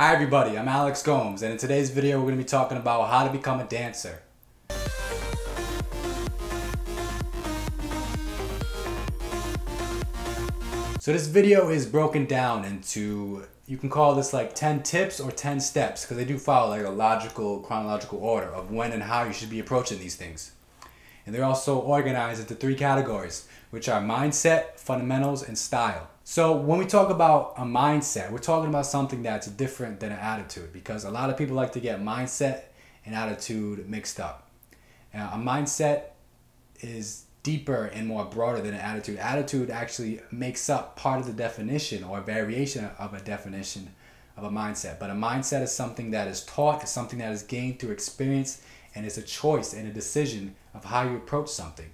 Hi everybody, I'm Alex Gomes, and in today's video we're going to be talking about how to become a dancer. So this video is broken down into, you can call this like 10 tips or 10 steps, because they do follow like a logical, chronological order of when and how you should be approaching these things. And they're also organized into 3 categories, which are mindset, fundamentals, and style. So when we talk about a mindset, we're talking about something that's different than an attitude, because a lot of people like to get mindset and attitude mixed up. Now, a mindset is deeper and more broader than an attitude. Attitude actually makes up part of the definition or a variation of a definition of a mindset. But a mindset is something that is taught, it's something that is gained through experience, and it's a choice and a decision of how you approach something.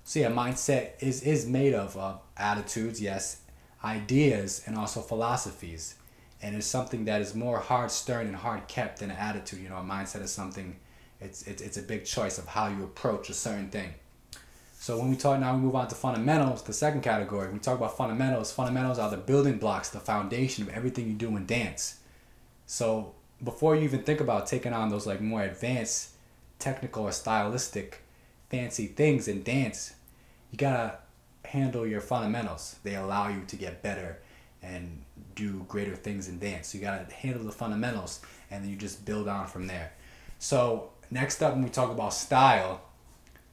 So yeah, mindset is made of attitudes, yes, ideas, and also philosophies. And it's something that is more hard-stern and hard-kept than an attitude. You know, a mindset is something, it's a big choice of how you approach a certain thing. So when we move on to fundamentals, the second category. When we talk about fundamentals, fundamentals are the building blocks, the foundation of everything you do in dance. So before you even think about taking on those like more advanced, technical or stylistic, fancy things in dance, you gotta handle your fundamentals. They allow you to get better and do greater things in dance. So you gotta handle the fundamentals, and then you just build on from there. So next up, when we talk about style,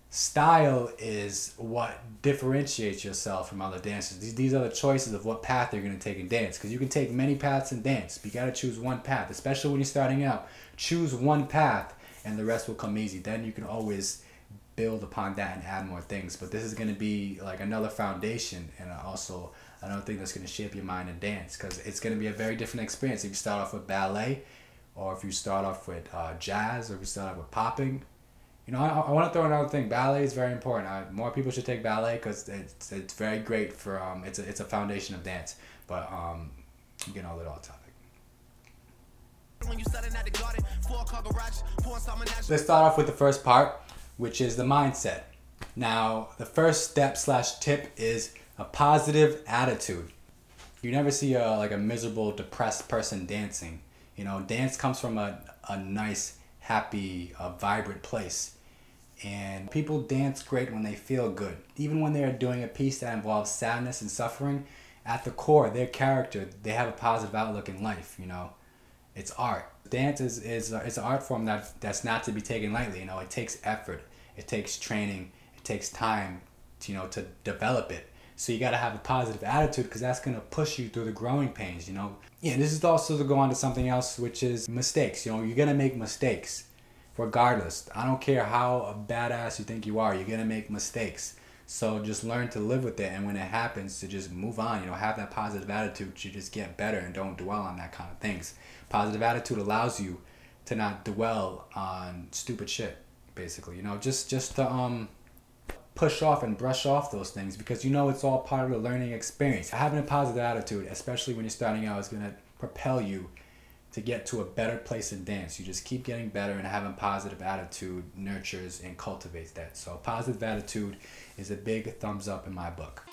style is what differentiates yourself from other dancers. These are the choices of what path you're going to take in dance, because you can take many paths in dance, but you got to choose one path, especially when you're starting out. Choose one path and the rest will come easy. Then you can always build upon that and add more things. But this is going to be like another foundation, and also another thing that's going to shape your mind in dance, because it's going to be a very different experience if you start off with ballet, or if you start off with jazz, or if you start off with popping. You know, I want to throw another thing. Ballet is very important. More people should take ballet because it's very great for it's a foundation of dance. But I'm getting all off topic. Let's start off with the first part, which is the mindset. Now, the first step / tip is a positive attitude. You never see like a miserable, depressed person dancing. You know, dance comes from a nice, happy, vibrant place. And people dance great when they feel good. Even when they're doing a piece that involves sadness and suffering, at the core, their character, they have a positive outlook in life. You know, it's art. Dance is an art form that's not to be taken lightly. You know, it takes effort, it takes training, it takes time to develop it. So you got to have a positive attitude, because that's going to push you through the growing pains, you know. Yeah, this is also to go on to something else, which is mistakes. You know, you're going to make mistakes regardless. I don't care how badass you think you are, you're going to make mistakes. So just learn to live with it, and when it happens, to just move on. You know, have that positive attitude to just get better and don't dwell on that kind of things. Positive attitude allows you to not dwell on stupid shit, basically. You know, just to push off and brush off those things, because you know it's all part of the learning experience. Having a positive attitude, especially when you're starting out, is going to propel you to get to a better place in dance. You just keep getting better, and having positive attitude nurtures and cultivates that. So positive attitude is a big thumbs up in my book.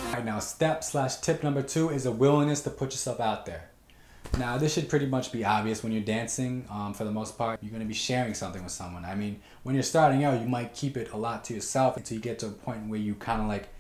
Alright, now step / tip number 2 is a willingness to put yourself out there. Now, this should pretty much be obvious when you're dancing. For the most part, you're going to be sharing something with someone. I mean, when you're starting out, you might keep it a lot to yourself until you get to a point where you kind of like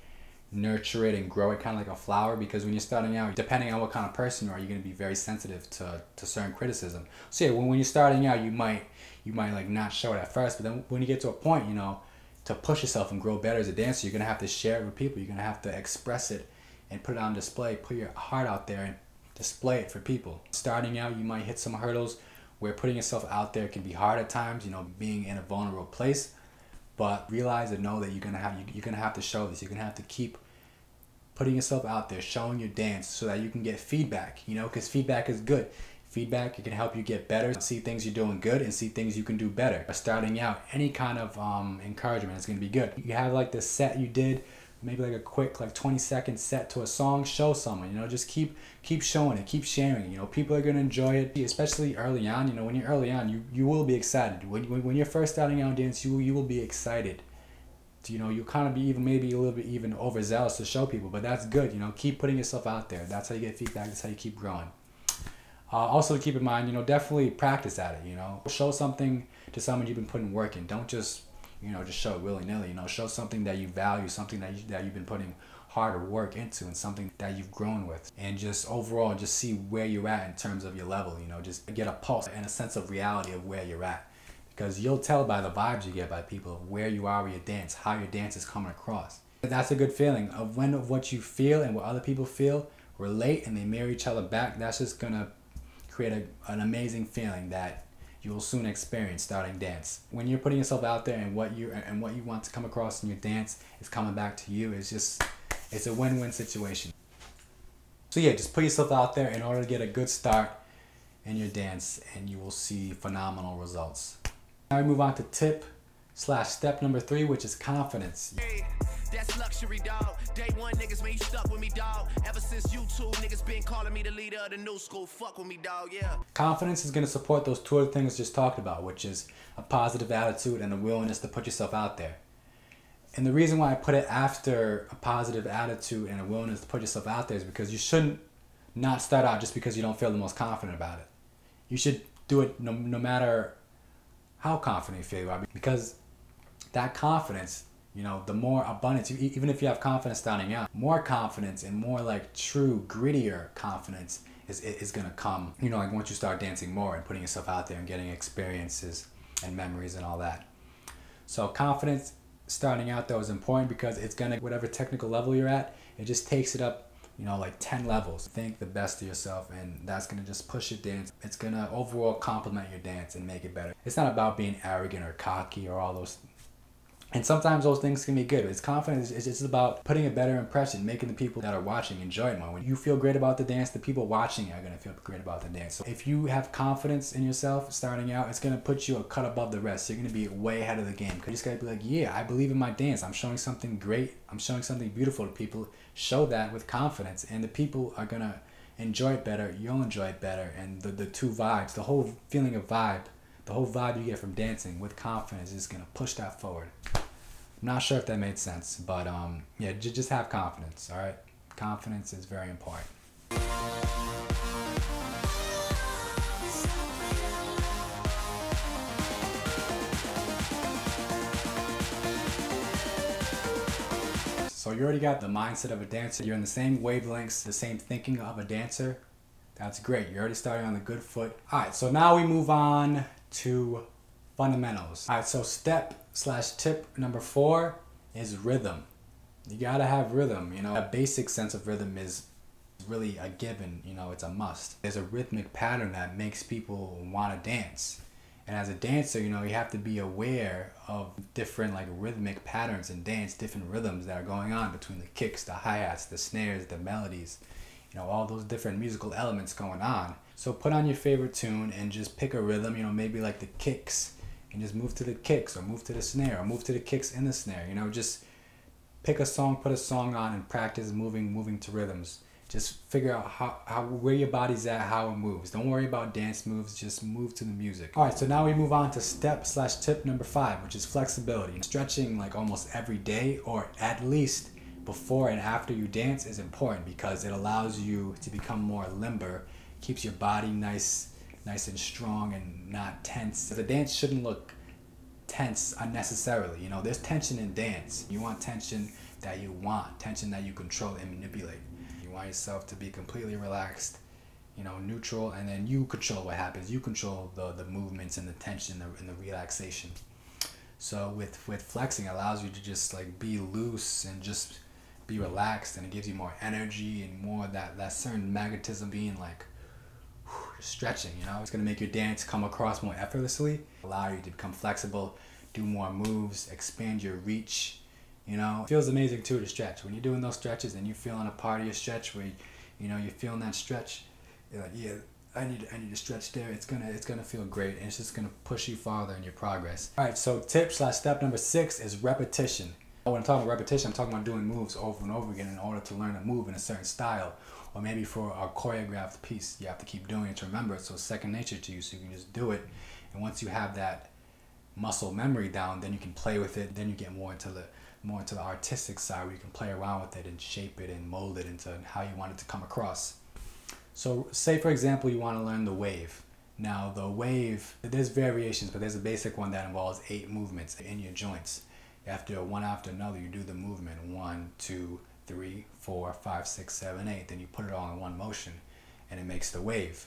nurture it and grow it, kind of like a flower. Because when you're starting out, depending on what kind of person you are, you're going to be very sensitive to certain criticism. So yeah, when you're starting out, you might like not show it at first, but then when you get to a point, you know, to push yourself and grow better as a dancer, you're going to have to share it with people. You're going to have to express it and put it on display, put your heart out there and display it for people. Starting out, you might hit some hurdles where putting yourself out there can be hard at times, you know, being in a vulnerable place. But realize and know that you're gonna have to show this. You're gonna have to keep putting yourself out there, showing your dance, so that you can get feedback. You know, because feedback is good. Feedback, it can help you get better, see things you're doing good, and see things you can do better. Starting out, any kind of encouragement is gonna be good. You have like the set you did, maybe like a quick like 20-second set to a song, show someone, you know, just keep showing it, keep sharing it. You know, people are going to enjoy it, especially early on. You know, when you're early on, you will be excited. When you're first starting out in dance, you will be excited you know, you kind of be even maybe a little bit even overzealous to show people, but that's good. You know, keep putting yourself out there. That's how you get feedback. That's how you keep growing. Also keep in mind, you know, definitely practice at it. You know, show something to someone you've been putting work in. Don't just, you know, just show it willy-nilly. You know, show something that you value, something that you've been putting harder work into, and something that you've grown with. And just overall, just see where you're at in terms of your level. You know, just get a pulse and a sense of reality of where you're at. Because you'll tell by the vibes you get by people of where you are with your dance, how your dance is coming across. That's a good feeling of when what you feel and what other people feel relate and they mirror each other back. That's just gonna create an amazing feeling that you will soon experience starting dance. When you're putting yourself out there and what you want to come across in your dance is coming back to you, it's a win-win situation. So yeah, just put yourself out there in order to get a good start in your dance, and you will see phenomenal results. Now we move on to tip/step number 3, which is confidence. That's luxury, dog. Day one, niggas, man, you stuck with me, dog. Ever since YouTube, niggas been calling me the leader of the new school. Fuck with me, dog, yeah. Confidence is going to support those two other things just talked about, which is a positive attitude and a willingness to put yourself out there. And the reason why I put it after a positive attitude and a willingness to put yourself out there is because you shouldn't not start out just because you don't feel the most confident about it. You should do it no matter how confident you feel you are, because that confidence, you know, the more abundance, even if you have confidence starting out, more confidence and more like true grittier confidence is gonna come, you know, like once you start dancing more and putting yourself out there and getting experiences and memories and all that. So confidence starting out though is important because it's gonna, whatever technical level you're at, it just takes it up, you know, like 10 levels. Think the best of yourself, and that's gonna just push your dance. It's gonna overall complement your dance and make it better. It's not about being arrogant or cocky or all those. And sometimes those things can be good. It's confidence. It's just about putting a better impression, making the people that are watching enjoy it more. When you feel great about the dance, the people watching are gonna feel great about the dance. So if you have confidence in yourself starting out, it's gonna put you a cut above the rest. You're gonna be way ahead of the game. You just gotta be like, yeah, I believe in my dance. I'm showing something great. I'm showing something beautiful to people. Show that with confidence, and the people are gonna enjoy it better. You'll enjoy it better, and the two vibes, the whole feeling of vibe, the whole vibe you get from dancing with confidence is gonna push that forward. I'm not sure if that made sense, but yeah, just have confidence, all right? Confidence is very important. So you already got the mindset of a dancer. You're in the same wavelengths, the same thinking of a dancer. That's great. You're already starting on the good foot. All right, so now we move on to fundamentals. All right, so step/tip number 4 is rhythm. You gotta have rhythm. You know, a basic sense of rhythm is really a given. You know, it's a must. There's a rhythmic pattern that makes people want to dance. And as a dancer, you know, you have to be aware of different like rhythmic patterns in dance, different rhythms that are going on between the kicks, the hi-hats, the snares, the melodies, you know, all those different musical elements going on. So put on your favorite tune and just pick a rhythm, you know, maybe like the kicks, and just move to the kicks or move to the snare or move to the kicks in the snare. You know, just pick a song, put a song on, and practice moving to rhythms. Just figure out how where your body's at, how it moves. Don't worry about dance moves, just move to the music. All right, so now we move on to step/tip number 5, which is flexibility. Stretching like almost every day or at least before and after you dance is important because it allows you to become more limber, keeps your body nice and strong and not tense. The dance shouldn't look tense unnecessarily. You know, there's tension in dance. You want tension that you want, tension that you control and manipulate. You want yourself to be completely relaxed, you know, neutral, and then you control what happens. You control the movements and the tension and the relaxation. So with flexing, it allows you to just like be loose and just be relaxed, and it gives you more energy and more that certain magnetism being like stretching, you know. It's going to make your dance come across more effortlessly, allow you to become flexible, do more moves, expand your reach, you know. It feels amazing too to stretch. When you're doing those stretches and you're feeling a part of your stretch where, you know, you're feeling that stretch, you're like, yeah, I need to stretch there. It's gonna feel great, and it's just gonna push you farther in your progress. All right, so tip/step number 6 is repetition. When I'm talking about repetition, I'm talking about doing moves over and over again in order to learn a move in a certain style. Or maybe for a choreographed piece, you have to keep doing it to remember it, so it's second nature to you, so you can just do it. And once you have that muscle memory down, then you can play with it, then you get more into more to the artistic side where you can play around with it and shape it and mold it into how you want it to come across. So say for example you want to learn the wave. Now the wave, there's variations, but there's a basic one that involves 8 movements in your joints. You have to do it one after another. You do the movement 1, 2, 3, 4, 5, 6, 7, 8. Then you put it all in one motion and it makes the wave.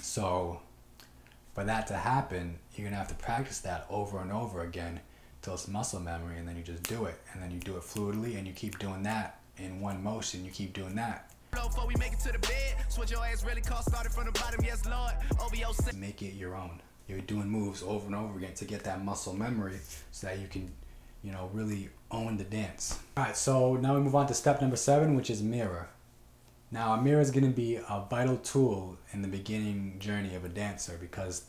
So for that to happen, you're gonna have to practice that over and over again till it's muscle memory, and then you just do it, and then you do it fluidly, and you keep doing that in one motion. You keep doing that. Before we make it to the bed, switch your ass really call started from the bottom, yes Lord. OVO. Make it your own. You're doing moves over and over again to get that muscle memory so that you can, you know, really own the dance. All right, so now we move on to step number 7, which is mirror. Now a mirror is going to be a vital tool in the beginning journey of a dancer, because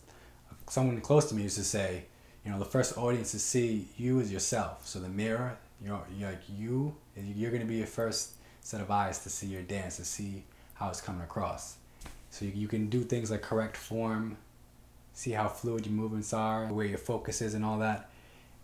someone close to me used to say, you know, the first audience to see you is yourself. So the mirror, you're going to be your first set of eyes to see your dance, to see how it's coming across. So you can do things like correct form, see how fluid your movements are, where your focus is and all that.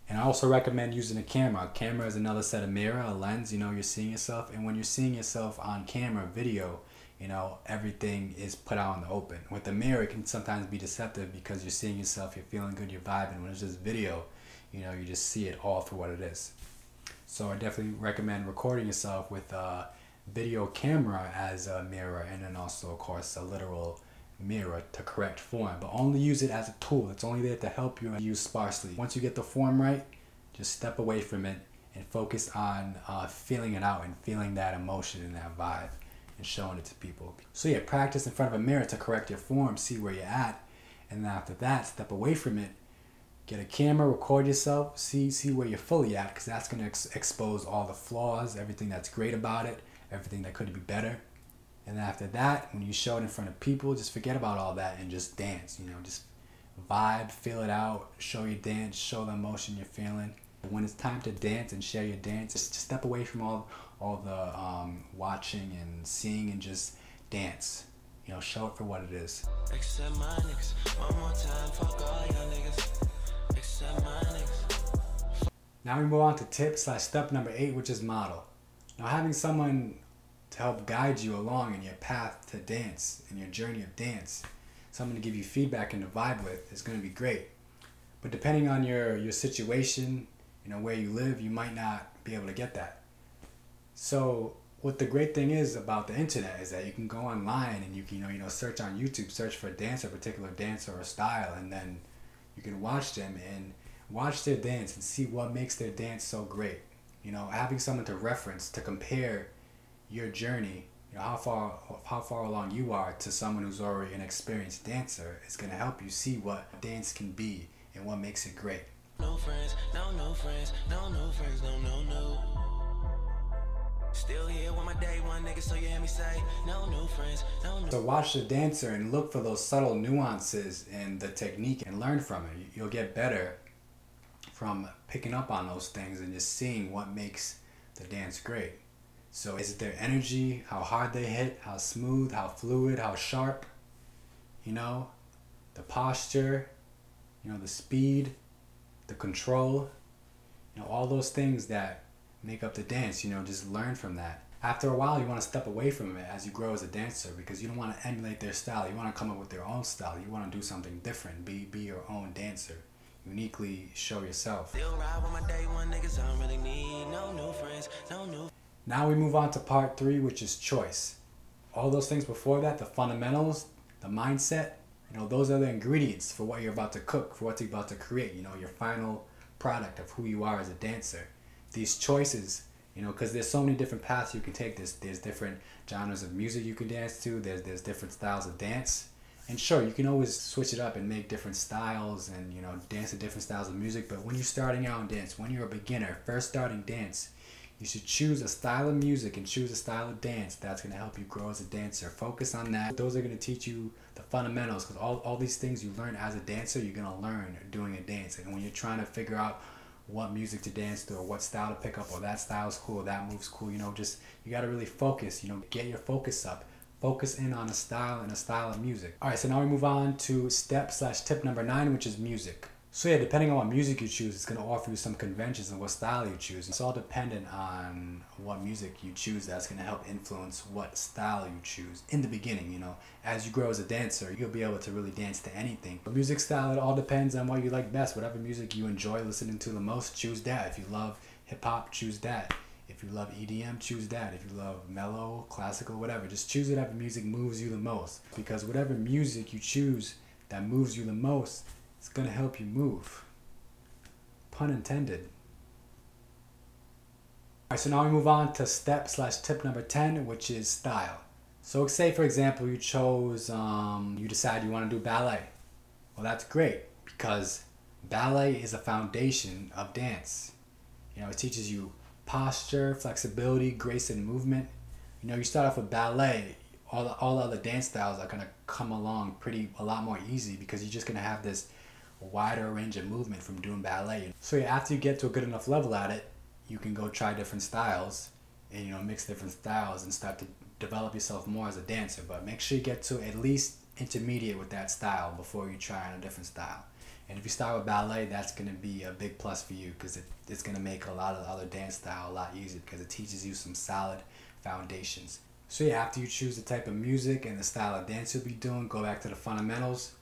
And I also recommend using a camera. A camera is another set of mirror, a lens, you know, you're seeing yourself. And when you're seeing yourself on camera, video, you know, everything is put out in the open. With the mirror, it can sometimes be deceptive because you're seeing yourself, you're feeling good, you're vibing. When it's just video, you know, you just see it all for what it is. So I definitely recommend recording yourself with a video camera as a mirror, and then also, of course, a literal mirror to correct form. But only use it as a tool. It's only there to help you, and use sparsely. Once you get the form right, just step away from it and focus on feeling it out and feeling that emotion and that vibe, and showing it to people. So yeah, practice in front of a mirror to correct your form, see where you're at, and then after that, step away from it, get a camera, record yourself, see where you're fully at, because that's going to expose all the flaws, everything that's great about it, everything that could be better. And then after that, when you show it in front of people, just forget about all that and just dance, you know, just vibe, feel it out, show your dance, show the emotion you're feeling. When it's time to dance and share your dance, just step away from all the watching and seeing, and just dance. You know, show it for what it is. Except my niggas. One more time, fuck all y'all niggas. Except my niggas. Now we move on to tip/step number 8, which is model. Now having someone to help guide you along in your path to dance, in your journey of dance, someone to give you feedback and to vibe with, is going to be great. But depending on your situation, you know, where you live, you might not be able to get that. So what the great thing is about the internet is that you can go online and you can, you know, search on YouTube, search for a dance, a particular dance or a style, and then you can watch them and watch their dance and see what makes their dance so great. You know, having someone to reference, to compare your journey, you know, how far along you are to someone who's already an experienced dancer, is going to help you see what dance can be and what makes it great. No friends, no friends, no friends, no. Still here with my day one nigga, so you hear me say, no friends, no. So watch the dancer and look for those subtle nuances in the technique and learn from it. You'll get better from picking up on those things and just seeing what makes the dance great. So is it their energy, how hard they hit, how smooth, how fluid, how sharp, you know, the posture, you know, the speed, the control, you know, all those things that make up the dance, you know, just learn from that. After a while, you want to step away from it as you grow as a dancer, because you don't want to emulate their style. You want to come up with your own style. You want to do something different. Be your own dancer. Uniquely show yourself. Still ride with my day one niggas, I don't really need no new friends, no new. Now we move on to part 3, which is choice. All those things before that, the fundamentals, the mindset, you know, those are the ingredients for what you're about to cook, for what you're about to create, you know, your final product of who you are as a dancer. These choices, you know, because there's so many different paths you can take. There's different genres of music you can dance to. There's different styles of dance. And sure, you can always switch it up and make different styles and, you know, dance to different styles of music. But when you're starting out in dance, when you're a beginner, first starting dance, you should choose a style of music and choose a style of dance that's going to help you grow as a dancer. Focus on that. Those are going to teach you the fundamentals, because all these things you learn as a dancer, you're going to learn doing a dance. And when you're trying to figure out what music to dance to, or what style to pick up, or that style's cool, that move's cool, you know, just, you got to really focus, you know, get your focus up. Focus in on a style and a style of music. All right, so now we move on to step/tip number 9, which is music. So yeah, depending on what music you choose, it's going to offer you some conventions and what style you choose. It's all dependent on what music you choose. That's going to help influence what style you choose in the beginning. You know, as you grow as a dancer, you'll be able to really dance to anything. But music style, it all depends on what you like best. Whatever music you enjoy listening to the most, choose that. If you love hip hop, choose that. If you love EDM, choose that. If you love mellow, classical, whatever, just choose whatever music moves you the most. Because whatever music you choose that moves you the most, it's going to help you move. Pun intended. Alright, so now we move on to step/tip number 10, which is style. So say, for example, you chose, you decide you want to do ballet. Well, that's great because ballet is a foundation of dance. You know, it teaches you posture, flexibility, grace, and movement. You know, you start off with ballet, all the other dance styles are going to come along a lot more easy because you're just going to have this wider range of movement from doing ballet. So yeah, after you get to a good enough level at it, you can go try different styles and, you know, mix different styles and start to develop yourself more as a dancer. But make sure you get to at least intermediate with that style before you try on a different style. And if you start with ballet, that's going to be a big plus for you because it's going to make a lot of the other dance style a lot easier because it teaches you some solid foundations. So yeah, after you choose the type of music and the style of dance you'll be doing, go back to the fundamentals.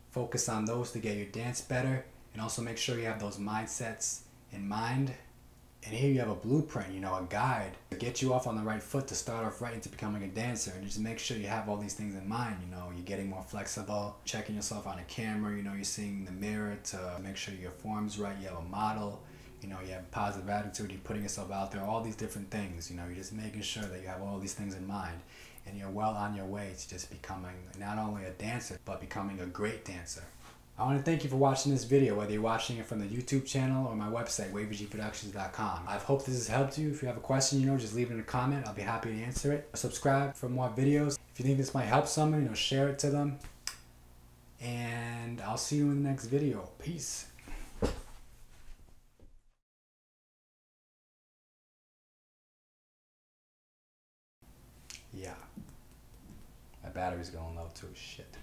Focus on those to get your dance better, and also make sure you have those mindsets in mind. And here you have a blueprint, you know, a guide to get you off on the right foot to start off right into becoming a dancer. And just make sure you have all these things in mind. You know, you're getting more flexible, checking yourself on a camera, you know, you're seeing the mirror to make sure your form's right, you have a model, you know, you have a positive attitude, you're putting yourself out there, all these different things, you know, you're just making sure that you have all these things in mind. And you're well on your way to just becoming not only a dancer, but becoming a great dancer. I want to thank you for watching this video, whether you're watching it from the YouTube channel or my website, WGP.com. I hope this has helped you. If you have a question, you know, just leave it in a comment. I'll be happy to answer it. Subscribe for more videos. If you think this might help someone, you know, share it to them. And I'll see you in the next video. Peace. Yeah. My battery's going low too. Shit.